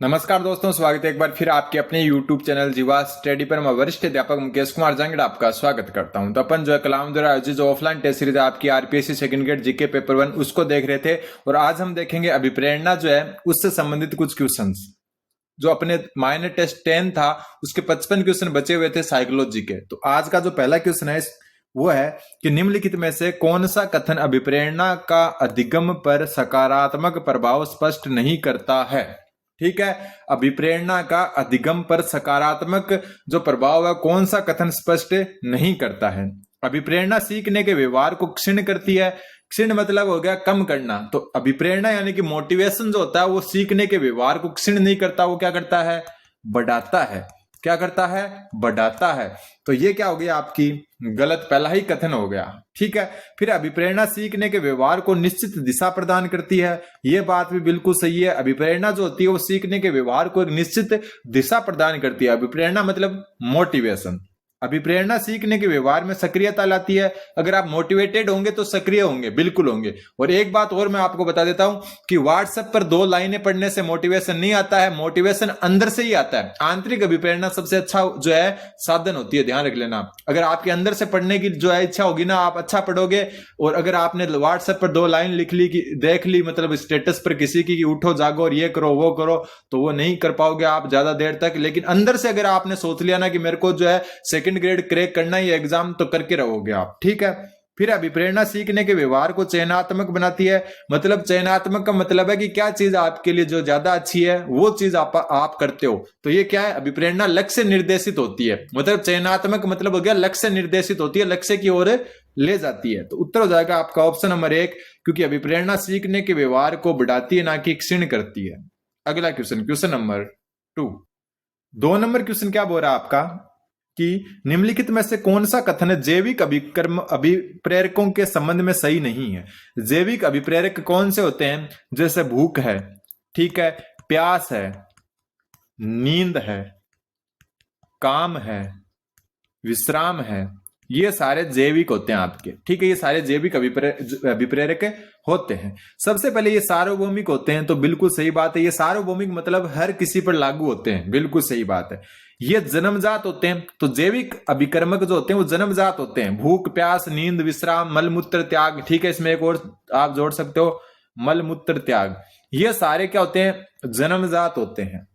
नमस्कार दोस्तों, स्वागत है एक बार फिर आपके अपने YouTube चैनल जीवा स्टडी पर। मैं वरिष्ठ अध्यापक मुकेश कुमार जांगड़ा आपका स्वागत करता हूं। तो अपन जो है कलाम द्वारा आयोजित जो ऑफलाइन टेस्ट सीरीज आपकी RPSC second grade GK paper 1 उसको देख रहे थे, और आज हम देखेंगे अभिप्रेरणा जो है उससे संबंधित कुछ क्वेश्चंस। जो अपने माइनर टेस्ट 10 था उसके 55 क्वेश्चन बचे हुए थे साइकोलॉजी के। तो आज का जो पहला क्वेश्चन है वो है कि निम्नलिखित में से कौन सा कथन अभिप्रेरणा का अधिगम पर सकारात्मक प्रभाव स्पष्ट नहीं करता है। ठीक है, अभिप्रेरणा का अधिगम पर सकारात्मक जो प्रभाव है कौन सा कथन स्पष्ट नहीं करता है। अभिप्रेरणा सीखने के व्यवहार को क्षीण करती है। क्षीण मतलब हो गया कम करना। तो अभिप्रेरणा यानी कि मोटिवेशन जो होता है वो सीखने के व्यवहार को क्षीण नहीं करता, वो क्या करता है, बढ़ाता है। क्या करता है, बढ़ाता है। तो ये क्या हो गया आपकी गलत, पहला ही कथन हो गया। ठीक है, फिर अभिप्रेरणा सीखने के व्यवहार को निश्चित दिशा प्रदान करती है। ये बात भी बिल्कुल सही है। अभिप्रेरणा जो होती है वो सीखने के व्यवहार को एक निश्चित दिशा प्रदान करती है। अभिप्रेरणा मतलब मोटिवेशन। अभिप्रेरणा सीखने के व्यवहार में सक्रियता लाती है। अगर आप मोटिवेटेड होंगे तो सक्रिय होंगे, बिल्कुल होंगे। और एक बात और मैं आपको बता देता हूं कि व्हाट्सएप पर 2 लाइनें पढ़ने से मोटिवेशन नहीं आता है, मोटिवेशन अंदर से ही आता है। आंतरिक अभिप्रेरणा सबसे अच्छा जो है साधन होती है, ध्यान रख लेना। अगर आपके अंदर से पढ़ने की जो है इच्छा होगी ना, आप अच्छा पढ़ोगे। और अगर आपने व्हाट्सएप पर 2 लाइन लिख ली, देख ली, मतलब स्टेटस पर किसी की उठो जागो और ये करो वो करो, तो वो नहीं कर पाओगे आप ज्यादा देर तक। लेकिन अंदर से अगर आपने सोच लिया ना कि मेरे को जो है सेकंड ग्रेड क्रैक करना ही एग्जाम, तो करके रहोगे आप। ठीक है, फिर अभिप्रेरणा सीखने के व्यवहार को चयनात्मक बनाती है। मतलब चयनात्मक का मतलब है कि क्या चीज आपके लिए जो ज्यादा अच्छी है वो चीज आप करते हो। तो ये क्या है, अभिप्रेरणा लक्ष्य निर्देशित होती है। मतलब चयनात्मक मतलब हो गया लक्ष्य निर्देशित होती है, लक्ष्य की ओर ले जाती है। तो उत्तर हो जाएगा आपका ऑप्शन नंबर 1, क्योंकि अभिप्रेरणा सीखने के व्यवहार को बढ़ाती है, ना कि क्षीण करती है। अगला question, question number 2। 2 number question क्या बोल रहा है आपका कि निम्नलिखित में से कौन सा कथन जैविक अभिकर्म अभिप्रेरकों के संबंध में सही नहीं है। जैविक अभिप्रेरक कौन से होते हैं, जैसे भूख है, ठीक है, प्यास है, नींद है, काम है, विश्राम है। ये सारे जैविक होते हैं आपके। ठीक है, ये सारे जैविक अभिप्रेरक होते हैं। सबसे पहले ये सार्वभौमिक होते हैं, तो बिल्कुल सही बात है। ये सार्वभौमिक मतलब हर किसी पर लागू होते हैं, बिल्कुल सही बात है। ये जन्मजात होते हैं, तो जैविक अभिकर्मक जो होते हैं वो जन्मजात होते हैं। भूख, प्यास, नींद, विश्राम, मलमूत्र त्याग। ठीक है, इसमें एक और आप जोड़ सकते हो, मलमूत्र त्याग। ये सारे क्या होते हैं, जन्मजात होते हैं।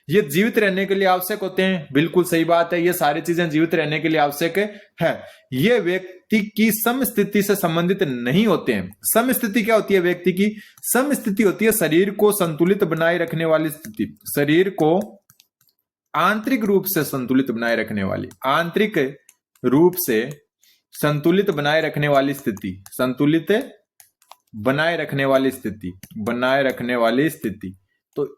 ये जीवित रहने के लिए आवश्यक होते हैं, बिल्कुल सही बात है। ये सारी चीजें जीवित रहने के लिए आवश्यक है। ये व्यक्ति की समस्थिति से संबंधित नहीं होते हैं। समस्थिति क्या होती है, व्यक्ति की समस्थिति होती है शरीर को संतुलित बनाए रखने वाली स्थिति। शरीर को आंतरिक रूप से संतुलित बनाए रखने वाली, आंतरिक रूप से संतुलित बनाए रखने वाली स्थिति, संतुलित बनाए रखने वाली स्थिति, बनाए रखने वाली स्थिति। तो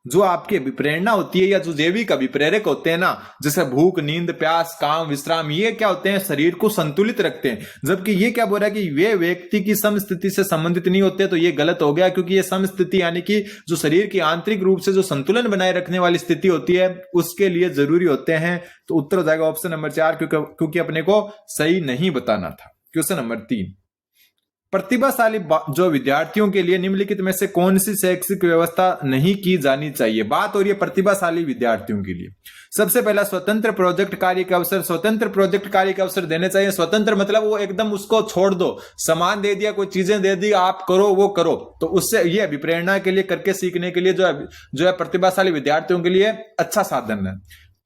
जो आपकी अभिप्रेरणा होती है या जो जैविक अभिप्रेरक होते हैं ना, जैसे भूख, नींद, प्यास, काम, विश्राम, ये क्या होते हैं, शरीर को संतुलित रखते हैं। जबकि ये क्या बोल रहा है कि वे व्यक्ति की समस्थिति से संबंधित नहीं होते, तो ये गलत हो गया। क्योंकि ये समस्थिति यानी कि जो शरीर की आंतरिक रूप से जो संतुलन बनाए रखने वाली स्थिति होती है उसके लिए जरूरी होते हैं। तो उत्तर हो जाएगा ऑप्शन नंबर 4, क्योंकि अपने को सही नहीं बताना था। क्वेश्चन नंबर 3, प्रतिभाशाली जो विद्यार्थियों के लिए निम्नलिखित में से कौन सी शैक्षिक व्यवस्था नहीं की जानी चाहिए। बात हो रही है प्रतिभाशाली विद्यार्थियों के लिए। सबसे पहला, स्वतंत्र प्रोजेक्ट कार्य के अवसर। स्वतंत्र प्रोजेक्ट कार्य के अवसर देने चाहिए। स्वतंत्र मतलब वो एकदम उसको छोड़ दो, सामान दे दिया, कोई चीजें दे दी, आप करो वो करो। तो उससे ये अभिप्रेरणा के लिए, करके सीखने के लिए जो है प्रतिभाशाली विद्यार्थियों के लिए अच्छा साधन है।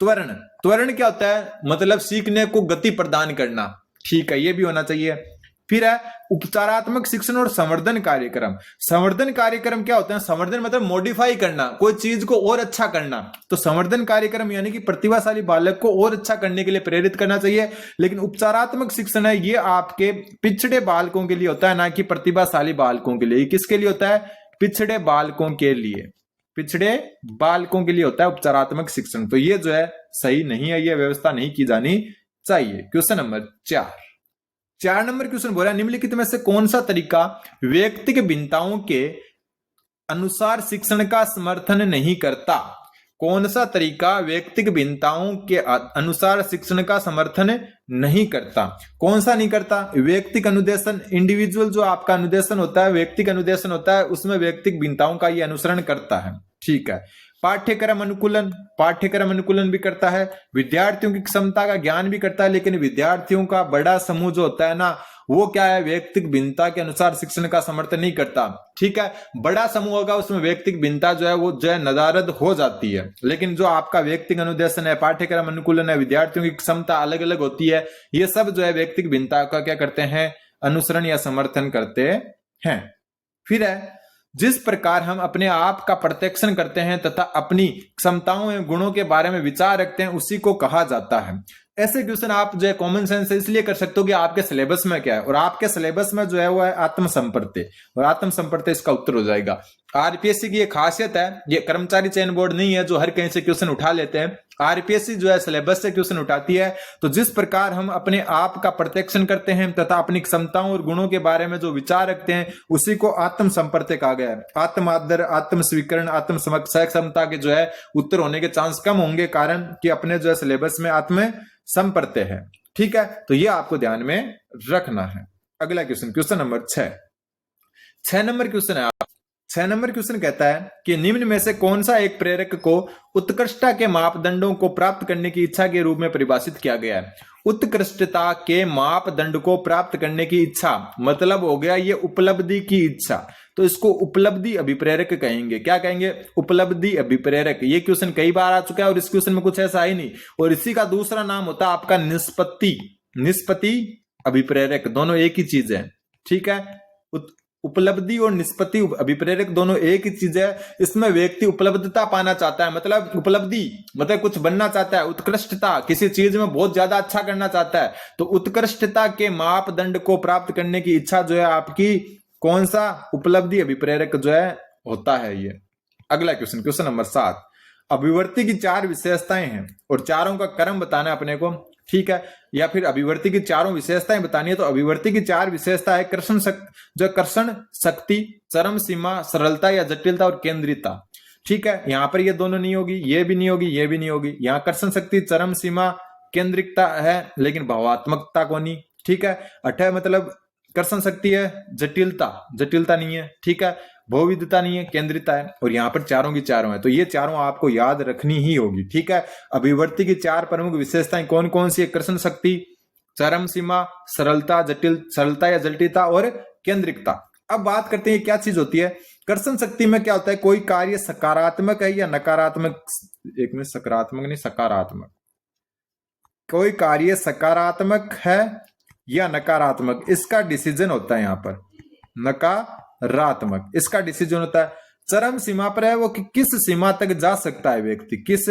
त्वरण, त्वरण क्या होता है, मतलब सीखने को गति प्रदान करना। ठीक है, ये भी होना चाहिए। फिर है उपचारात्मक शिक्षण और संवर्धन कार्यक्रम। संवर्धन कार्यक्रम क्या होता है, संवर्धन मतलब मॉडिफाई करना, कोई चीज को और अच्छा करना। तो संवर्धन कार्यक्रम यानी कि प्रतिभाशाली बालक को और अच्छा करने के लिए प्रेरित करना चाहिए। लेकिन उपचारात्मक शिक्षण है ये आपके पिछड़े बालकों के लिए होता है, ना कि प्रतिभाशाली बालकों के लिए। किसके लिए होता है, पिछड़े बालकों के लिए, पिछड़े बालकों के लिए होता है उपचारात्मक शिक्षण। तो ये जो है सही नहीं है, ये व्यवस्था नहीं की जानी चाहिए। क्वेश्चन नंबर 4 नंबर क्वेश्चन बोल रहा है, निम्नलिखित में से कौन सा तरीका व्यक्तिगत भिन्नताओं के अनुसार शिक्षण का समर्थन नहीं करता। कौन सा तरीका व्यक्तिगत भिन्नताओं के अनुसार शिक्षण का समर्थन नहीं करता। कौन सा नहीं करता, व्यक्तिगत अनुदेशन, इंडिविजुअल जो आपका अनुदेशन होता है, व्यक्तिगत अनुदेशन होता है, उसमें व्यक्तिगत भिन्नताओं का ये अनुसरण करता है। ठीक है। पाठ्यक्रम अनुकूलन भी करता है, विद्यार्थियों की क्षमता का ज्ञान भी करता है, लेकिन विद्यार्थियों का बड़ा समूह जो होता है ना, वो क्या है, व्यक्तिगत भिन्नता के अनुसार शिक्षण का समर्थन नहीं करता। ठीक है, बड़ा समूह होगा उसमें व्यक्तिगत भिन्नता जो है वो जो है नदारद हो जाती है, लेकिन जो आपका व्यक्तिगत अनुदेशन है, पाठ्यक्रम अनुकूलन है, विद्यार्थियों की क्षमता अलग अलग होती है, ये सब जो है व्यक्तिगत भिन्नता का क्या करते हैं, अनुसरण या समर्थन करते हैं। फिर है, जिस प्रकार हम अपने आप का प्रत्यक्षण करते हैं तथा अपनी क्षमताओं एवं गुणों के बारे में विचार रखते हैं, उसी को कहा जाता है। ऐसे क्वेश्चन आप जो है कॉमन सेंस से इसलिए कर सकते हो कि आपके सिलेबस में क्या है, और आपके सिलेबस में जो है वो है आत्मसंपर्त्य, और आत्मसंपर्त्य इसका उत्तर हो जाएगा। आरपीएससी की ये खासियत है, ये कर्मचारी चयन बोर्ड नहीं है जो हर कहीं से क्वेश्चन उठा लेते हैं। आरपीएससी जो है सिलेबस से क्वेश्चन उठाती है। तो जिस प्रकार हम अपने आप का प्रत्यक्षण करते हैं तथा अपनी क्षमताओं और गुणों के बारे में जो विचार रखते हैं, उसी को आत्मसंपर्त्य कहा गया है। आत्मादर, आत्म स्वीकरण, आत्म क्षमता के जो है उत्तर होने के चांस कम होंगे, कारण कि अपने जो है सिलेबस में आत्म संपर्त्य है। ठीक है, तो ये आपको ध्यान में रखना है। अगला question, question number 6 number question है। 6 नंबर क्वेश्चन कहता है कि निम्न में से कौन सा एक प्रेरक को उत्कृष्टता के मापदंडों को प्राप्त करने की इच्छा के रूप में परिभाषित किया गया है। उत्कृष्टता के मापदंड को प्राप्त करने की इच्छा मतलब हो गया ये उपलब्धि की इच्छा, तो इसको उपलब्धि अभिप्रेरक कहेंगे। क्या कहेंगे, उपलब्धि अभिप्रेरक। ये क्वेश्चन कई बार आ चुका है और इस क्वेश्चन में कुछ ऐसा ही नहीं, और इसी का दूसरा नाम होता है आपका निष्पत्ति अभिप्रेरक, दोनों एक ही चीज है। ठीक है, उपलब्धि और निष्पत्ति अभिप्रेरक दोनों एक ही चीज है। इसमें व्यक्ति उपलब्धता पाना चाहता है, मतलब उपलब्धि मतलब कुछ बनना चाहता है, उत्कृष्टता किसी चीज में बहुत ज्यादा अच्छा करना चाहता है, तो उत्कृष्टता के मापदंड को प्राप्त करने की इच्छा जो है आपकी कौन सा उपलब्धि अभिप्रेरक जो है होता है ये। अगला क्वेश्चन, क्वेश्चन नंबर 7, अभिवर्ती की 4 विशेषताएं हैं और चारों का क्रम बताना है अपने को। ठीक है, या फिर अभिवर्ती की चारों विशेषताएं बतानी है, तो अभिवर्ती की 4 विशेषता है कर्षण शक्ति, चरम सीमा, सरलता या जटिलता और केंद्रिता। ठीक है, यहां पर ये दोनों नहीं होगी, ये भी नहीं होगी, ये भी नहीं होगी। यहाँ कर्षण शक्ति, चरम सीमा, केंद्रिकता है, लेकिन भावात्मकता को नहीं। ठीक है, 8 मतलब कर्षण शक्ति है, जटिलता नहीं है। ठीक है, बहुविधता नहीं है, केंद्रिता है, और यहाँ पर चारों की चारों है, तो ये चारों आपको याद रखनी ही होगी। ठीक है, अभिवर्ती की 4 प्रमुख विशेषताएं कौन कौन सी है, कर्षण शक्ति, चरम सीमा, सरलता या जटिलता और केंद्रिकता। अब बात करते हैं क्या चीज होती है। कर्षण शक्ति में क्या होता है, कोई कार्य सकारात्मक है या नकारात्मक, एक में सकारात्मक नहीं सकारात्मक, कोई कार्य सकारात्मक है या नकारात्मक, इसका डिसीजन होता है यहाँ पर नकारात्मक, इसका डिसीजन होता है। चरम सीमा पर है वो कि किस सीमा तक जा सकता है व्यक्ति, किस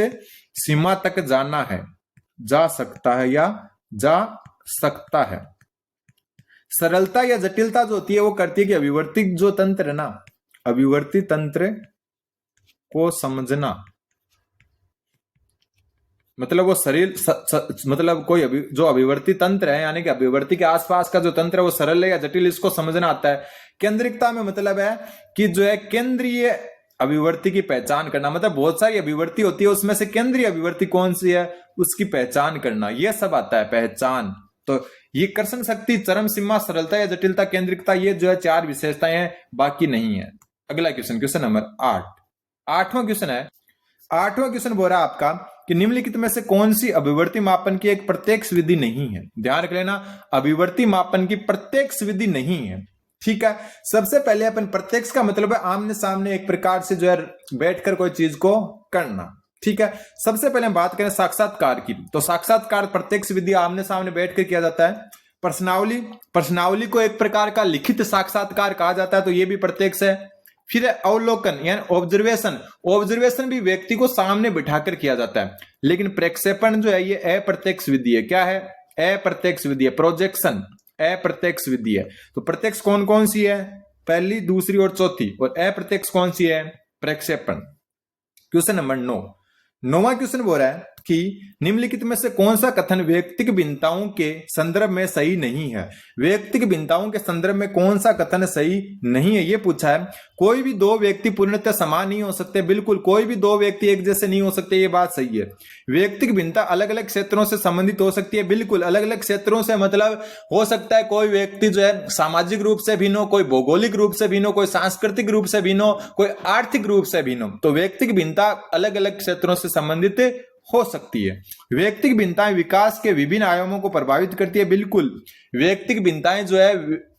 सीमा तक जाना है, जा सकता है या जा सकता है। सरलता या जटिलता जो होती है वो करती है कि अभिवर्ती जो तंत्र है ना, अभिवर्ती तंत्र को समझना, मतलब वो शरीर मतलब कोई जो अभिवर्ती तंत्र है, यानी कि अभिवर्ती के आसपास का जो तंत्र है वो सरल है या जटिल, इसको समझना आता है। केंद्रिकता में मतलब है कि जो है केंद्रीय अभिवर्ती की पहचान करना, मतलब बहुत सारी अभिवर्ती होती है उसमें से केंद्रीय अभिवर्ती कौन सी है उसकी पहचान करना, यह सब आता है पहचान। तो ये कर्षण शक्ति, चरम सीमा, सरलता या जटिलता, केंद्रिकता, ये जो है 4 विशेषताएं हैं, बाकी नहीं है। अगला क्वेश्चन, क्वेश्चन नंबर 8वां क्वेश्चन है। 8वां क्वेश्चन बोल रहा है आपका कि निम्नलिखित में से कौन सी अभिवर्ती मापन की एक प्रत्यक्ष विधि नहीं है। ध्यान रख लेना, अभिवर्ती मापन की प्रत्यक्ष विधि नहीं है। ठीक है, सबसे पहले अपन प्रत्यक्ष का मतलब है आमने सामने एक प्रकार से जो है बैठकर कोई चीज को करना। ठीक है, सबसे पहले हम बात करें साक्षात्कार की, तो साक्षात्कार प्रत्यक्ष विधि आमने सामने बैठकर किया जाता है। प्रश्नावली को एक प्रकार का लिखित साक्षात्कार कहा जाता है, तो ये भी प्रत्यक्ष है। फिर अवलोकन यानी ऑब्जर्वेशन भी व्यक्ति को सामने बिठाकर किया जाता है, लेकिन प्रक्षेपण जो है ये अप्रत्यक्ष विधि है। क्या है, अप्रत्यक्ष विधि है। प्रोजेक्शन अप्रत्यक्ष विधि है। तो प्रत्यक्ष कौन कौन सी है, पहली, दूसरी और चौथी, और अप्रत्यक्ष कौन सी है, प्रक्षेपण। क्वेश्चन नंबर 9वां क्वेश्चन बोल रहा है कि निम्नलिखित में से कौन सा कथन व्यक्तिक भिन्नताओं के संदर्भ में सही नहीं है। व्यक्तिक भिन्नताओं के संदर्भ में कौन सा कथन सही नहीं है ये पूछा है। कोई भी दो व्यक्ति पूर्णतः समान नहीं हो सकते, बिल्कुल कोई भी दो व्यक्ति एक जैसे नहीं हो सकते, ये बात सही है। व्यक्तिक भिन्नता अलग अलग क्षेत्रों से संबंधित हो सकती है, बिल्कुल अलग अलग क्षेत्रों से मतलब हो सकता है कोई व्यक्ति जो है सामाजिक रूप से भिन्न हो, कोई भौगोलिक रूप से भिन्न हो, कोई सांस्कृतिक रूप से भिन्न हो, कोई आर्थिक रूप से भिन्न हो। तो व्यक्तिक भिन्नता अलग अलग क्षेत्रों से संबंधित हो सकती है। व्यक्तिक भिन्नताएं विकास के विभिन्न आयामों को प्रभावित करती है, बिल्कुल व्यक्तिक भिन्नताएं जो है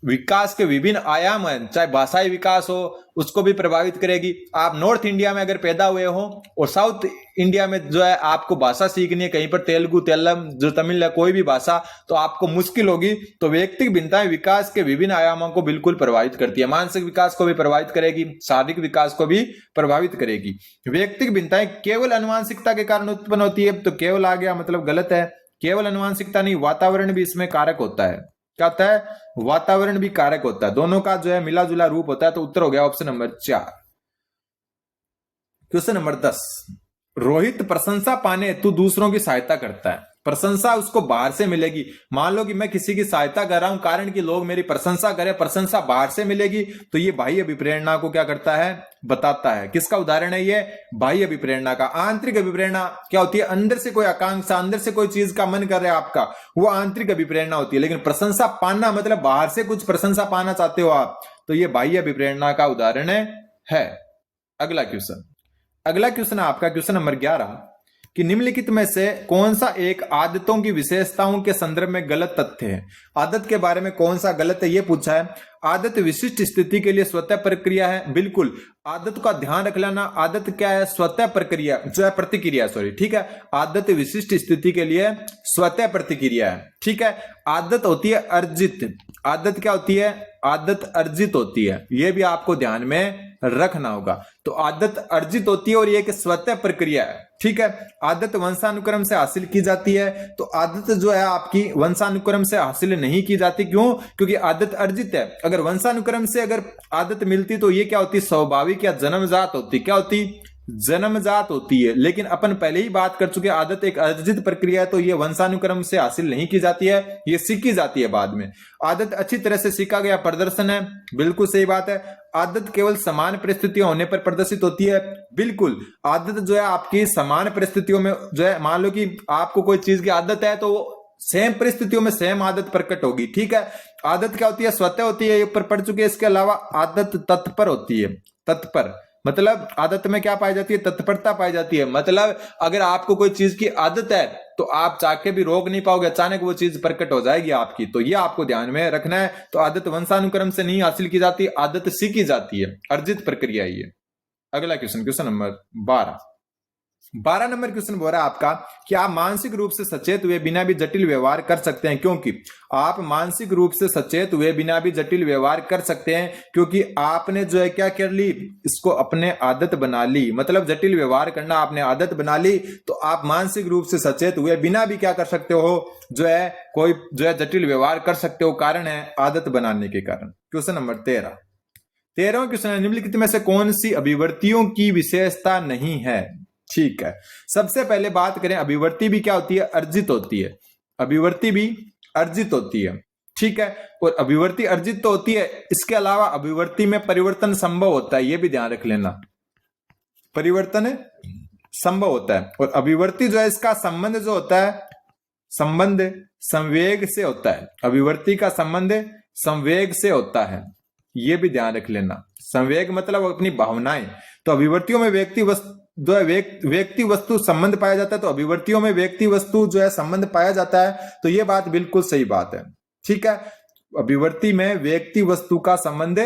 विकास के विभिन्न आयाम है, चाहे भाषाई विकास हो उसको भी प्रभावित करेगी। आप नॉर्थ इंडिया में अगर पैदा हुए हो और साउथ इंडिया में जो है आपको भाषा सीखनी है, कहीं पर तेलुगु, तेलम, जो तमिल है कोई भी भाषा, तो आपको मुश्किल होगी। तो व्यक्तिक भिन्नताएं विकास के विभिन्न आयामों को बिल्कुल प्रभावित करती है, मानसिक विकास को भी प्रभावित करेगी, शारीरिक विकास को भी प्रभावित करेगी। व्यक्तिक भिन्नताएं केवल आनुवंशिकता के कारण उत्पन्न होती है, तो केवल आ गया मतलब गलत है। केवल आनुवंशिकता नहीं, वातावरण भी इसमें कारक होता है। क्या होता है? वातावरण भी कारक होता है, दोनों का जो है मिला जुला रूप होता है। तो उत्तर हो गया option number 4। Question number 10, Rohit प्रशंसा पाने हेतु दूसरों की सहायता करता है। प्रशंसा उसको बाहर से मिलेगी। मान लो कि मैं किसी की सहायता कर रहा हूं, कारण कि लोग मेरी प्रशंसा करें, प्रशंसा बाहर से मिलेगी, तो ये बाह्य अभिप्रेरणा को क्या करता है? बताता है। किसका उदाहरण है ये? बाह्य अभिप्रेरणा का। आंतरिक अभिप्रेरणा क्या होती है? अंदर से कोई आकांक्षा, अंदर से कोई चीज का मन कर रहा है आपका, वो आंतरिक अभिप्रेरणा होती है। लेकिन प्रशंसा पाना मतलब बाहर से कुछ प्रशंसा पाना चाहते हो आप, तो ये बाह्य अभिप्रेरणा का उदाहरण है। अगला क्वेश्चन आपका क्वेश्चन नंबर 11 कि निम्नलिखित में से कौन सा एक आदतों की विशेषताओं के संदर्भ में गलत तथ्य है। आदत के बारे में कौन सा गलत है ये पूछा है। आदत विशिष्ट स्थिति के लिए स्वतः प्रक्रिया है, बिल्कुल आदत का ध्यान रख लेना। आदत क्या है? स्वतः प्रक्रिया, जो है प्रतिक्रिया, सॉरी, ठीक है। आदत विशिष्ट स्थिति के लिए स्वतः प्रतिक्रिया है, ठीक है। आदत होती है अर्जित। आदत क्या होती है? आदत अर्जित होती है, यह भी आपको ध्यान में रखना होगा। तो आदत अर्जित होती है और ये एक स्वतः प्रक्रिया है, ठीक है। आदत वंशानुक्रम से हासिल की जाती है, तो आदत जो है आपकी वंशानुक्रम से हासिल नहीं की जाती। क्यों? क्योंकि आदत अर्जित है। अगर वंशानुक्रम से अगर आदत मिलती तो ये क्या होती? स्वाभाविक या जन्मजात होती। क्या होती? जन्मजात होती है। लेकिन अपन पहले ही बात कर चुके, आदत एक अर्जित प्रक्रिया है, तो ये वंशानुक्रम से हासिल नहीं की जाती है, ये सीखी जाती है बाद में। आदत अच्छी तरह से सीखा गया प्रदर्शन है, बिल्कुल सही बात है। आदत केवल समान परिस्थितियों होने पर प्रदर्शित होती है, बिल्कुल। आदत जो है आपकी समान परिस्थितियों में जो है, मान लो कि आपको कोई चीज की आदत है तो सेम परिस्थितियों में सेम आदत प्रकट होगी, ठीक है। आदत क्या होती है? स्वतः होती है, ऊपर पढ़ चुके हैं। इसके अलावा आदत तत्पर होती है। तत्पर मतलब आदत में क्या पाई जाती है? तत्परता पाई जाती है। मतलब अगर आपको कोई चीज की आदत है तो आप चाह के भी रोक नहीं पाओगे, अचानक वो चीज प्रकट हो जाएगी आपकी। तो ये आपको ध्यान में रखना है। तो आदत वंशानुक्रम से नहीं हासिल की जाती, आदत सीखी जाती है, अर्जित प्रक्रिया ये। अगला क्वेश्चन नंबर 12 नंबर क्वेश्चन बोल रहा है आपका कि आप मानसिक रूप से सचेत हुए बिना भी जटिल व्यवहार कर सकते हैं। क्योंकि आप मानसिक रूप से सचेत हुए बिना भी जटिल व्यवहार कर सकते हैं, क्योंकि आपने जो है क्या कर ली? इसको अपने आदत बना ली। मतलब जटिल व्यवहार करना आपने आदत बना ली, तो आप मानसिक रूप से सचेत हुए बिना भी क्या कर सकते हो? जो है कोई जो है जटिल व्यवहार कर सकते हो। कारण है आदत बनाने के कारण। क्वेश्चन नंबर 13वां क्वेश्चन है, निम्नलिखित में से कौन सी अभिवर्तियों की विशेषता नहीं है? ठीक है, सबसे पहले बात करें, अभिवर्ती भी क्या होती है? अर्जित होती है। अभिवर्ती भी अर्जित होती है, ठीक है। और अभिवर्ती अर्जित तो होती है, इसके अलावा अभिवर्ती में परिवर्तन संभव होता है, यह भी ध्यान रख लेना। परिवर्तन संभव होता है। और अभिवर्ती जो है इसका संबंध जो होता है, संबंध संवेग से होता है। अभिवर्ती का संबंध संवेग से होता है, यह भी ध्यान रख लेना। संवेग मतलब अपनी भावनाएं। तो अभिवर्तियों में व्यक्ति वस्तु संबंध पाया जाता है, तो अभिवर्तियों में व्यक्ति वस्तु जो है संबंध पाया जाता है। तो यह बात बिल्कुल सही बात है, ठीक है। अभिवर्ती में व्यक्ति वस्तु का संबंध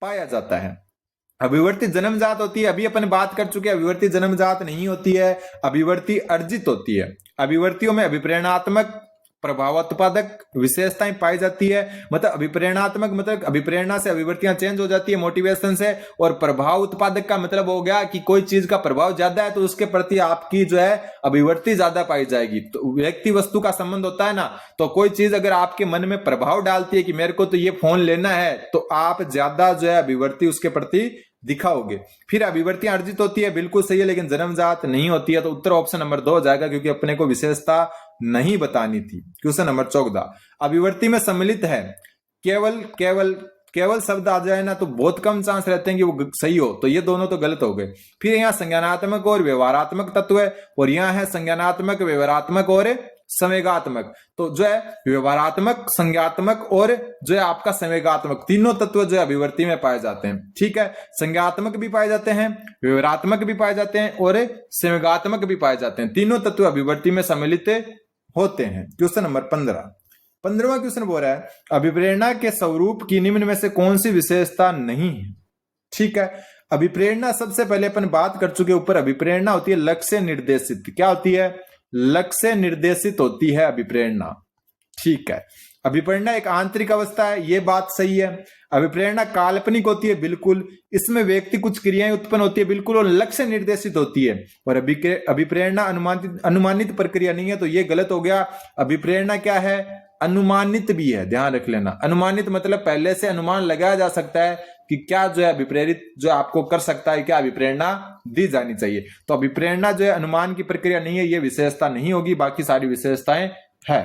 पाया जाता है। अभिवर्ती जन्मजात होती है, अभी अपन बात कर चुके हैं, अभिवर्ती जन्मजात नहीं होती है, अभिवर्ती अर्जित होती है। अभिवर्तियों में अभिप्रेरणात्मक प्रभावोत्पादक विशेषताएं पाई जाती है। मतलब अभिप्रेरणात्मक मतलब अभिप्रेरणा से अभिवर्तियां चेंज हो जाती है, मोटिवेशन से। और प्रभाव उत्पादक का मतलब हो गया कि कोई चीज का प्रभाव ज्यादा है तो उसके प्रति आपकी जो है अभिवर्ती ज्यादा पाई जाएगी। तो व्यक्ति वस्तु का संबंध होता है ना, तो कोई चीज अगर आपके मन में प्रभाव डालती है कि मेरे को तो ये फोन लेना है, तो आप ज्यादा जो है अभिवर्ती उसके प्रति दिखाओगे। फिर अभिवर्तियां अर्जित होती है, बिल्कुल सही है, लेकिन जन्मजात नहीं होती है, तो उत्तर ऑप्शन नंबर 2 हो जाएगा, क्योंकि अपने को विशेषता नहीं बतानी थी। क्वेश्चन नंबर 14, अभिवर्ती में सम्मिलित है केवल केवल केवल शब्द आ जाए ना तो बहुत कम चांस रहते हैं कि वो सही हो, तो ये दोनों तो गलत हो गए। फिर यहाँ संज्ञानात्मक और व्यवहारात्मक तत्व है, और यहाँ है संज्ञानात्मक, व्यवहारात्मक और संवेगात्मक। तो जो है व्यवहारात्मक, संज्ञात्मक और जो है आपका संवेगात्मक, तीनों तत्व जो है अभिवर्ती में पाए जाते हैं। ठीक है, संज्ञात्मक भी पाए जाते हैं, व्यवहारात्मक भी पाए जाते हैं और संवेगात्मक भी पाए जाते हैं। तीनों तत्व अभिवर्ती में सम्मिलित होते हैं। क्वेश्चन नंबर 15वां क्वेश्चन बोल रहा है अभिप्रेरणा के स्वरूप की निम्न में से कौन सी विशेषता नहीं है। ठीक है, अभिप्रेरणा सबसे पहले अपन बात कर चुके, ऊपर अभिप्रेरणा होती है लक्ष्य निर्देशित। क्या होती है? लक्ष्य निर्देशित होती है अभिप्रेरणा। ठीक है, अभिप्रेरणा एक आंतरिक अवस्था है, ये बात सही है। अभिप्रेरणा काल्पनिक होती है, बिल्कुल। इसमें व्यक्ति कुछ क्रियाएं उत्पन्न होती है, बिल्कुल, और लक्ष्य निर्देशित होती है। और अभिप्रेरणा अनुमानित प्रक्रिया नहीं है, तो ये गलत हो गया। अभिप्रेरणा क्या है? अनुमानित भी है, ध्यान रख लेना। अनुमानित मतलब पहले से अनुमान लगाया जा सकता है कि क्या जो है अभिप्रेरित जो आपको कर सकता है, क्या अभिप्रेरणा दी जानी चाहिए। तो अभिप्रेरणा जो है अनुमान की प्रक्रिया नहीं है, ये विशेषता नहीं होगी, बाकी सारी विशेषताएं है।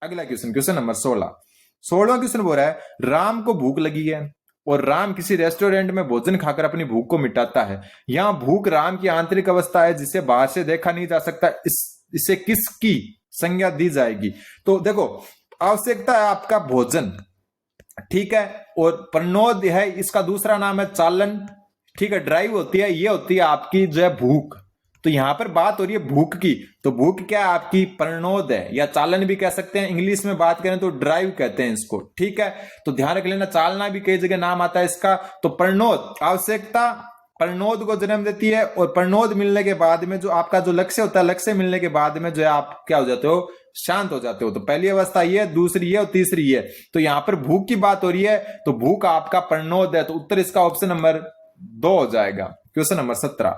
अगला क्वेश्चन, क्वेश्चन नंबर 16वां क्वेश्चन बोल रहा है राम को भूख लगी है और राम किसी रेस्टोरेंट में भोजन खाकर अपनी भूख को मिटाता है। यहाँ भूख राम की आंतरिक अवस्था है, जिसे बाहर से देखा नहीं जा सकता। इसे किसकी संज्ञा दी जाएगी? तो देखो, आवश्यकता है आपका भोजन, ठीक है, और प्रनोद है, इसका दूसरा नाम है चालन। ठीक है, ड्राइव होती है, ये होती है आपकी जो है भूख। तो यहां पर बात हो रही है भूख की, तो भूख क्या है आपकी? प्रनोद है, या चालन भी कह सकते हैं। इंग्लिश में बात करें तो ड्राइव कहते हैं इसको। ठीक है, तो ध्यान रख लेना, चालना भी कई जगह नाम आता है इसका। तो प्रनोद, आवश्यकता प्रनोद को जन्म देती है, और प्रनोद मिलने के बाद में जो आपका जो लक्ष्य होता है, लक्ष्य मिलने के बाद में जो है आप क्या हो जाते हो? शांत हो जाते हो। तो पहली अवस्था ये, दूसरी ये और तीसरी ये। तो यहां पर भूख की बात हो रही है, तो भूख आपका प्रनोद है, तो उत्तर इसका ऑप्शन नंबर 2 हो जाएगा। क्वेश्चन नंबर 17,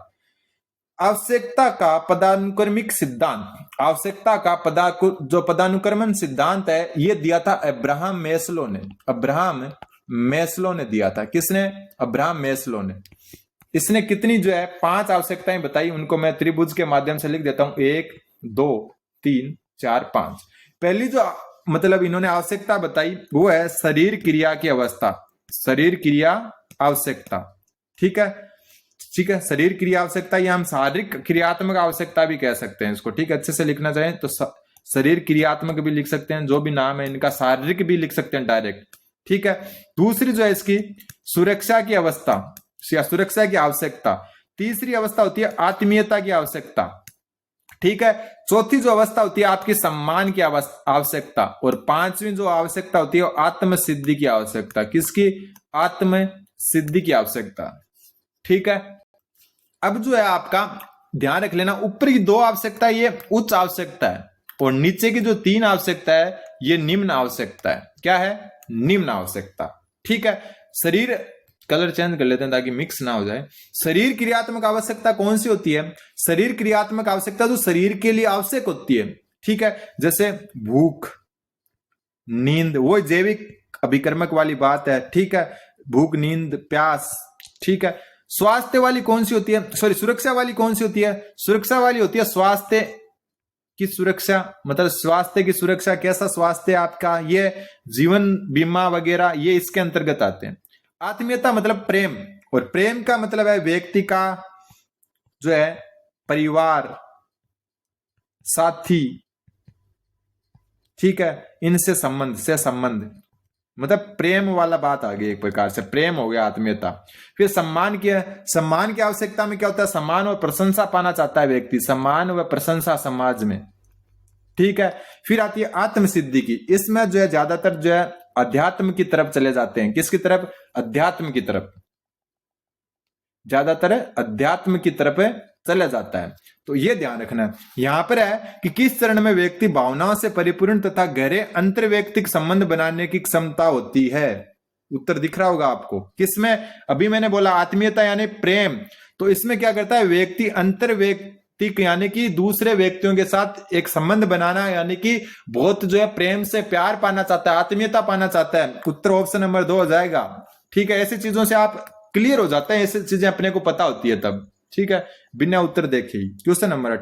आवश्यकता का पदानुक्रमिक सिद्धांत। आवश्यकता का जो पदानुक्रमण सिद्धांत है, ये दिया था अब्राहम मैस्लो ने। अब्राहम मैस्लो ने दिया था। किसने? अब्राहम मैस्लो ने। इसने कितनी जो है 5 आवश्यकताएं बताई, उनको मैं त्रिभुज के माध्यम से लिख देता हूं। 1 2 3 4 5। पहली जो मतलब इन्होंने आवश्यकता बताई वो है शरीर क्रिया की अवस्था। शरीर क्रिया आवश्यकता। ठीक है, ठीक है, शरीर क्रिया आवश्यकता, या हम शारीरिक क्रियात्मक आवश्यकता भी कह सकते हैं इसको। ठीक है, अच्छे से लिखना चाहें तो शरीर क्रियात्मक भी लिख सकते हैं, जो भी नाम है इनका, शारीरिक भी लिख सकते हैं डायरेक्ट। ठीक है, दूसरी जो है इसकी सुरक्षा की अवस्था या सुरक्षा की आवश्यकता। तीसरी अवस्था होती है आत्मीयता की आवश्यकता। ठीक है, चौथी जो अवस्था होती है आपकी सम्मान की आवश्यकता, और 5वीं जो आवश्यकता होती है आत्म सिद्धि की आवश्यकता। किसकी? आत्म सिद्धि की आवश्यकता। ठीक है, अब जो है आपका ध्यान रख लेना, ऊपरी 2 आवश्यकता ये उच्च आवश्यकता है, और नीचे की जो 3 आवश्यकता है ये निम्न आवश्यकता है। क्या है? निम्न आवश्यकता। ठीक है, शरीर, कलर चेंज कर लेते हैं ताकि मिक्स ना हो जाए। शरीर क्रियात्मक आवश्यकता कौन सी होती है? शरीर क्रियात्मक आवश्यकता जो शरीर के लिए आवश्यक होती है। ठीक है, जैसे भूख, नींद, वो जैविक अभिकर्मक वाली बात है। ठीक है, भूख, नींद, प्यास। ठीक है, स्वास्थ्य वाली कौन सी होती है? सॉरी, सुरक्षा वाली कौन सी होती है? सुरक्षा वाली होती है स्वास्थ्य की सुरक्षा, मतलब स्वास्थ्य की सुरक्षा। कैसा स्वास्थ्य आपका? ये जीवन बीमा वगैरह, ये इसके अंतर्गत आते हैं। आत्मीयता मतलब प्रेम, और प्रेम का मतलब है व्यक्ति का जो है परिवार, साथी। ठीक है, इनसे संबंध मतलब प्रेम वाला बात आ गई, एक प्रकार से प्रेम हो गया आत्मीयता। फिर सम्मान की आवश्यकता में क्या होता है? सम्मान और प्रशंसा पाना चाहता है व्यक्ति, सम्मान व प्रशंसा समाज में। ठीक है, फिर आती है आत्म सिद्धि की। इसमें जो है ज्यादातर जो है अध्यात्म की तरफ चले जाते हैं। किसकी तरफ? अध्यात्म की तरफ, ज्यादातर अध्यात्म की तरफ चला जाता है। तो ये ध्यान रखना है। यहां पर है कि किस चरण में व्यक्ति भावनाओं से परिपूर्ण तथा गहरे अंतर्वैयक्तिक संबंध बनाने की क्षमता होती है। उत्तर दिख रहा होगा आपको। किसमें? अभी मैंने बोला आत्मीयता यानी प्रेम, तो इसमें क्या करता है व्यक्ति? अंतर्वैयक्तिक यानी कि दूसरे व्यक्तियों के साथ एक संबंध बनाना, यानी कि बहुत जो है प्रेम से प्यार पाना चाहता है, आत्मीयता पाना चाहता है। उत्तर ऑप्शन नंबर 2 हो जाएगा। ठीक है, ऐसी चीजों से आप क्लियर हो जाता है, ऐसी चीजें अपने को पता होती है तब। ठीक है, बिना उत्तर देखे ही। क्वेश्चन नंबर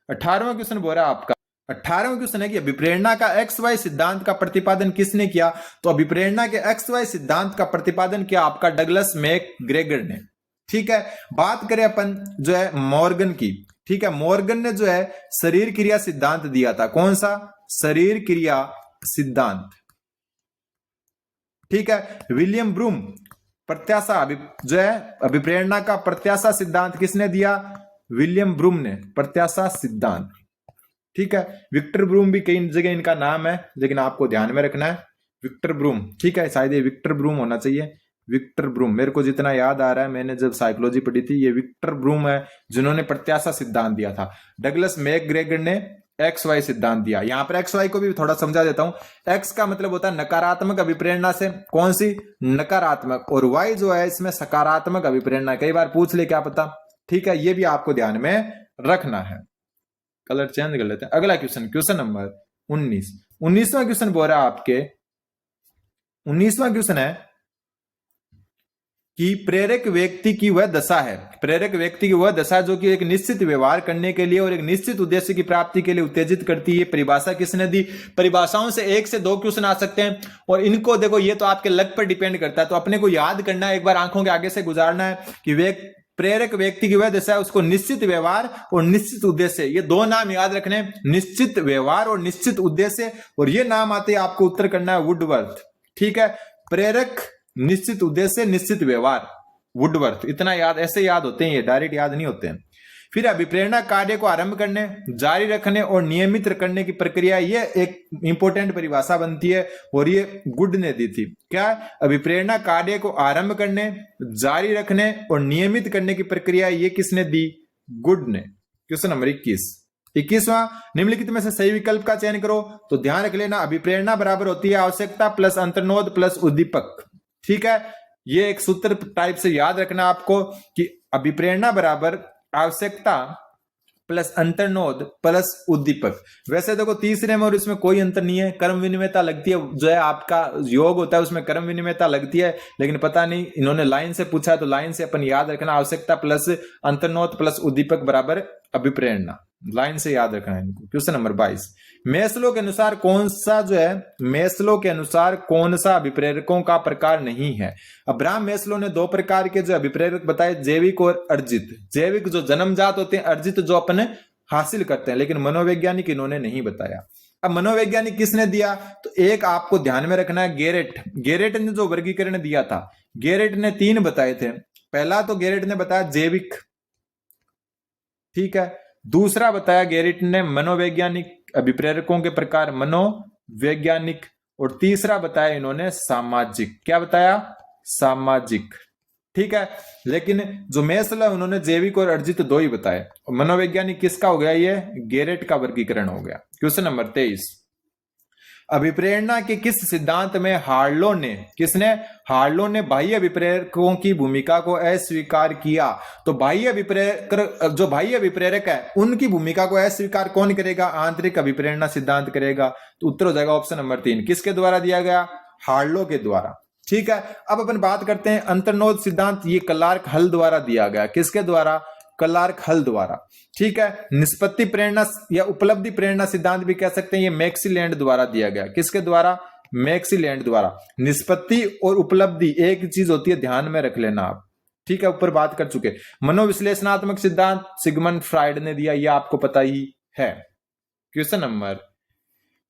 18वां क्वेश्चन बोल रहा है आपका, 18वां क्वेश्चन है कि अभिप्रेरणा का एक्स वाई सिद्धांत का प्रतिपादन किसने किया? तो अभिप्रेरणा के एक्स वाई सिद्धांत का प्रतिपादन किया आपका डगलस मैकग्रेगर ने। ठीक है, बात करें अपन जो है मॉर्गन की। ठीक है, मॉर्गन ने जो है शरीर क्रिया सिद्धांत दिया था। कौन सा? शरीर क्रिया सिद्धांत। ठीक है, विलियम ब्रूम प्रत्याशा जो है अभिप्रेरणा का प्रत्याशा सिद्धांत किसने दिया? विलियम ब्रूम ने, प्रत्याशा सिद्धांत। ठीक है, विक्टर ब्रूम भी कई जगह इनका नाम है, लेकिन आपको ध्यान में रखना है विक्टर ब्रूम। ठीक है, शायद ये विक्टर ब्रूम होना चाहिए, विक्टर ब्रूम। मेरे को जितना याद आ रहा है, मैंने जब साइकोलॉजी पढ़ी थी, ये विक्टर ब्रूम है जिन्होंने प्रत्याशा सिद्धांत दिया था। डगलस मैकग्रेगर ने एक्स वाई सिद्धांत दिया। यहां पर एक्स वाई को भी थोड़ा समझा देता हूं। एक्स का मतलब होता है नकारात्मक अभिप्रेरणा से, कौन सी? नकारात्मक। और वाई जो है इसमें सकारात्मक अभिप्रेरणा। कई बार पूछ ले, क्या पता। ठीक है, ये भी आपको ध्यान में रखना है। कलर चेंज कर लेते हैं। अगला क्वेश्चन, क्वेश्चन नंबर 19। 19वां क्वेश्चन बोल रहा है आपके, 19वां क्वेश्चन है कि प्रेरक व्यक्ति की वह दशा है, प्रेरक व्यक्ति की वह दशा जो कि एक निश्चित व्यवहार करने के लिए और एक निश्चित उद्देश्य की प्राप्ति के लिए उत्तेजित करती है। परिभाषा किसने दी? परिभाषाओं से 1 से 2 क्वेश्चन आ सकते हैं, और इनको देखो ये तो आपके लक पर डिपेंड करता है, तो अपने को याद करना है, एक बार आंखों के आगे से गुजारना है कि वे प्रेरक व्यक्ति की वह दशा है, उसको निश्चित व्यवहार और निश्चित उद्देश्य, ये दो नाम याद रखने, निश्चित व्यवहार और निश्चित उद्देश्य, और ये नाम आते ही आपको उत्तर करना है वुडवर्थ। ठीक है, प्रेरक, निश्चित उद्देश्य, निश्चित व्यवहार, वुडवर्थ। इतना याद, ऐसे याद होते हैं, ये डायरेक्ट याद नहीं होते हैं। फिर अभिप्रेरणा कार्य को आरंभ करने, जारी रखने और नियमित करने की प्रक्रिया, ये एक इंपॉर्टेंट परिभाषा बनती है, और ये गुड ने दी थी। क्या? अभिप्रेरणा कार्य को आरंभ करने, जारी रखने और नियमित करने की प्रक्रिया, ये किसने दी? गुड ने। क्वेश्चन नंबर 21वां, निम्नलिखित में से सही विकल्प का चयन करो। तो ध्यान रख लेना, अभिप्रेरणा बराबर होती है आवश्यकता प्लस अंतर्नोद प्लस उद्दीपक। ठीक है, ये एक सूत्र टाइप से याद रखना आपको कि अभिप्रेरणा बराबर आवश्यकता प्लस अंतर्नोद प्लस उद्दीपक। वैसे देखो तीसरे में और इसमें कोई अंतर नहीं है, कर्म विनिमयता लगती है, जो है आपका योग होता है उसमें कर्म विनिमयता लगती है, लेकिन पता नहीं इन्होंने लाइन से पूछा है, तो लाइन से अपन याद रखना, आवश्यकता प्लस अंतर्नोद प्लस उद्दीपक बराबर अभिप्रेरणा, लाइन से याद रखना है इनको। क्वेश्चन नंबर 22, मेस्लो के अनुसार कौन सा जो है, मेस्लो के अनुसार कौन सा अभिप्रेरकों का प्रकार नहीं है? अब्राहम मेस्लो ने 2 प्रकार के जो अभिप्रेरक बताए, जैविक और अर्जित। जैविक जो जन्मजात होते हैं, अर्जित जो अपने हासिल करते हैं, लेकिन मनोवैज्ञानिक इन्होंने नहीं बताया। अब मनोवैज्ञानिक किसने दिया? तो एक आपको ध्यान में रखना है, गेरेट। गेरेट ने जो वर्गीकरण दिया था, गेरेट ने 3 बताए थे। पहला तो गेरेट ने बताया जैविक, ठीक है। दूसरा बताया गेरेट ने मनोवैज्ञानिक अभिप्रेरकों के प्रकार, मनोवैज्ञानिक। और तीसरा बताया इन्होंने सामाजिक। क्या बताया? सामाजिक। ठीक है, लेकिन जो मेस्लो उन्होंने जैविक और अर्जित 2 ही बताए। मनोवैज्ञानिक किसका हो गया? ये गेरेट का वर्गीकरण हो गया। क्वेश्चन नंबर 23, अभिप्रेरणा के किस सिद्धांत में हार्लो ने, किसने? हार्लो ने बाह्य अभिप्रेरकों की भूमिका को अस्वीकार किया। तो बाह्य अभिप्रेरक, जो बाह्य अभिप्रेरक है उनकी भूमिका को अस्वीकार कौन करेगा? आंतरिक अभिप्रेरणा सिद्धांत करेगा। तो उत्तर हो जाएगा ऑप्शन नंबर 3। किसके द्वारा दिया गया? हार्लो के द्वारा। ठीक है, अब अपन बात करते हैं अंतर्नोद सिद्धांत। ये क्लार्क हल द्वारा दिया गया। किसके द्वारा? क्लार्क हल द्वारा। ठीक है, निष्पत्ति प्रेरणा या उपलब्धि प्रेरणा सिद्धांत भी कह सकते हैं, ये मैक्सीलैंड द्वारा दिया गया। किसके द्वारा? मैक्सीलैंड द्वारा। निष्पत्ति और उपलब्धि एक चीज होती है, ध्यान में रख लेना आप। ठीक है, ऊपर बात कर चुके। मनोविश्लेषणात्मक सिद्धांत सिगमंड फ्राइड ने दिया, ये आपको पता ही है। क्वेश्चन नंबर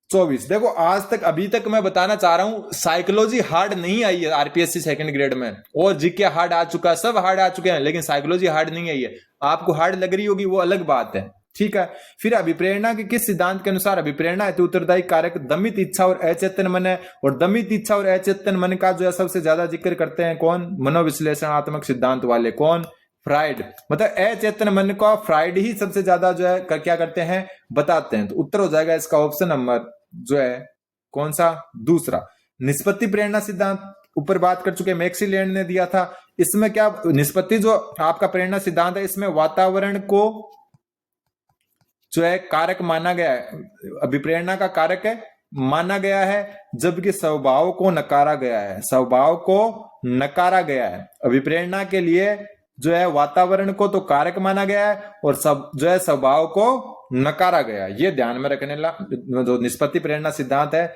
24, देखो आज तक, अभी तक मैं बताना चाह रहा हूं, साइकोलॉजी हार्ड नहीं आई है आरपीएससी सेकंड ग्रेड में, और जीके हार्ड आ चुका है, सब हार्ड आ चुके हैं, लेकिन साइकोलॉजी हार्ड नहीं आई है। आपको हार्ड लग रही होगी वो अलग बात है। ठीक है, फिर अभिप्रेरणा के किस सिद्धांत के अनुसार अभिप्रेरणा हेतु उत्तरदायी कारक दमित इच्छा और अचेतन मन है? और दमित इच्छा और अचेतन मन का जो है सबसे ज्यादा जिक्र करते हैं कौन? मनोविश्लेषणात्मक सिद्धांत वाले। कौन? फ्राइड। मतलब अचेतन मन का फ्राइड ही सबसे ज्यादा जो है क्या करते हैं? बताते हैं। तो उत्तर हो जाएगा इसका ऑप्शन नंबर जो है कौन सा? दूसरा। निष्पत्ति प्रेरणा सिद्धांत ऊपर बात कर चुके, मैक्सीलैंड ने दिया था। इसमें क्या निष्पत्ति जो आपका प्रेरणा सिद्धांत है, इसमें वातावरण को जो है कारक माना गया है, अभिप्रेरणा का कारक है माना गया है, जबकि स्वभाव को नकारा गया है। स्वभाव को नकारा गया है। अभिप्रेरणा के लिए जो है वातावरण को तो कारक माना गया है और सब जो है स्वभाव को नकारा गया। ये ध्यान में रखने ला जो निष्पत्ति प्रेरणा सिद्धांत है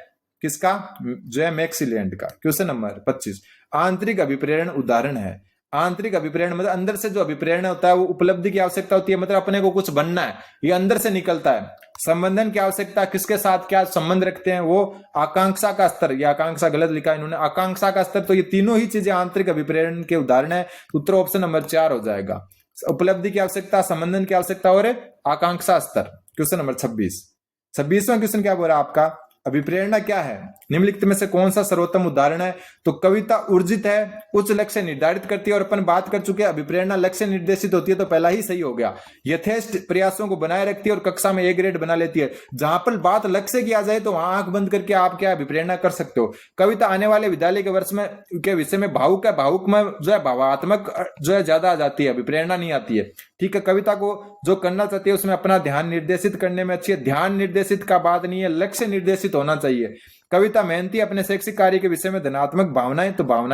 किसका, जो है मैक्सिलेंड का। क्वेश्चन नंबर 25, आंतरिक अभिप्रेरण उदाहरण है। आंतरिक अभिप्रेरण मतलब अंदर से जो अभिप्रेरण होता है वो उपलब्धि की आवश्यकता होती है, मतलब अपने को कुछ बनना है, ये अंदर से निकलता है। संबंधन की आवश्यकता, किसके साथ क्या संबंध रखते हैं, वो आकांक्षा का स्तर, ये आकांक्षा गलत लिखा इन्होंने, आकांक्षा का स्तर। तो ये तीनों ही चीजें आंतरिक अभिप्रेरण के उदाहरण है। उत्तर ऑप्शन नंबर 4 हो जाएगा। उपलब्धि की आवश्यकता, संबंधन की आवश्यकता और आकांक्षा स्तर। क्वेश्चन नंबर 26वां क्वेश्चन क्या बोल रहा है आपका, अभिप्रेरणा क्या है, निम्नलिखित में से कौन सा सर्वोत्तम उदाहरण है। तो कविता ऊर्जित है, उच्च लक्ष्य निर्धारित करती है, और अपन बात कर चुके हैं अभिप्रेरणा लक्ष्य निर्देशित होती है, तो पहला ही सही हो गया। यथेष्ट प्रयासों को बनाए रखती है और कक्षा में ए ग्रेड बना लेती है। जहां पर बात लक्ष्य की आ जाए तो वहां आंख बंद करके आप क्या अभिप्रेरणा कर सकते हो। कविता आने वाले विद्यालय के वर्ष में के विषय में भावुक है, भावुक में जो है भावात्मक जो है ज्यादा आ जाती है, अभिप्रेरणा नहीं आती है। ठीक है, कविता को जो करना चाहती है उसमें अपना ध्यान निर्देशित करने में अच्छी है। ध्यान निर्देशित का बात नहीं है, लक्ष्य निर्देशित होना चाहिए। कविता मेहनती, अपने शैक्षिक कार्य के विषय में धनात्मक भावनाएं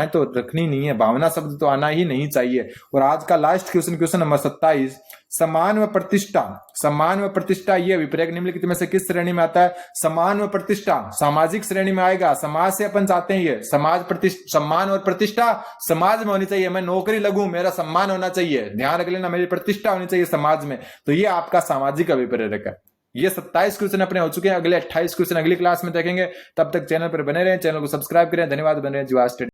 तो रखनी नहीं है, भावना शब्द तो आना ही नहीं चाहिए। और आज का लास्ट क्वेश्चन नंबर 27, सम्मान व प्रतिष्ठा। सम्मान व प्रतिष्ठा ये अभिप्रेरण निम्नलिखित में से किस श्रेणी में आता है। सम्मान व प्रतिष्ठा सामाजिक श्रेणी में आएगा। समाज से अपन चाहते हैं ये सम्मान और प्रतिष्ठा समाज में होनी चाहिए। मैं नौकरी लगूं, मेरा सम्मान होना चाहिए, ध्यान रख लेना, मेरी प्रतिष्ठा होनी चाहिए समाज में। तो ये आपका सामाजिक अभिप्रेरक है। ये 27 क्वेश्चन अपने हो चुके हैं। अगले 28 क्वेश्चन अगली क्लास में देखेंगे। तब तक चैनल पर बने रहें, चैनल को सब्सक्राइब करें। धन्यवाद। बने रहें जीवा स्टडी।